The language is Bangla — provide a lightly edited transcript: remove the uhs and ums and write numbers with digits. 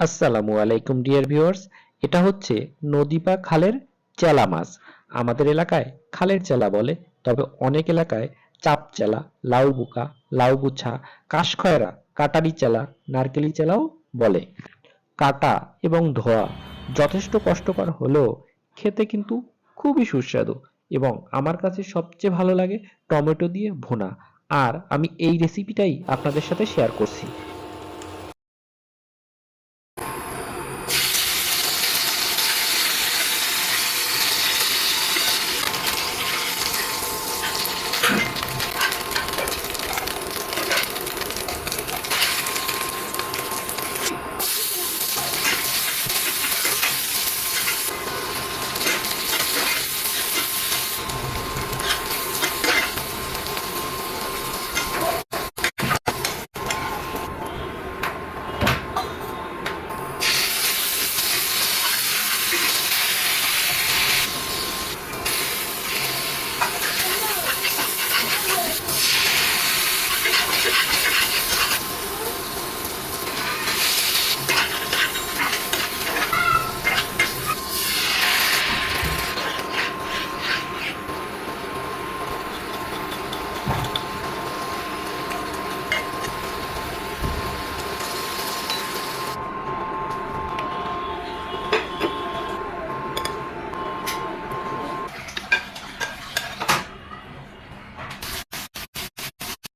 আসসালামু আলাইকুম ডিয়ার ভিউয়ার্স। এটা হচ্ছে নদী বা খালের চেলা মাছ। আমাদের এলাকায় খালের চেলা বলে, তবে অনেক এলাকায় চাপ চেলা, লাউ বুকা, লাউ গুছা, কাশখয়রা, কাটারি চেলা, নারকেলি চেলাও বলে। কাটা এবং ধোয়া যথেষ্ট কষ্টকর হলেও খেতে কিন্তু খুবই সুস্বাদু, এবং আমার কাছে সবচেয়ে ভালো লাগে টমেটো দিয়ে ভুনা। আর আমি এই রেসিপিটাই আপনাদের সাথে শেয়ার করছি।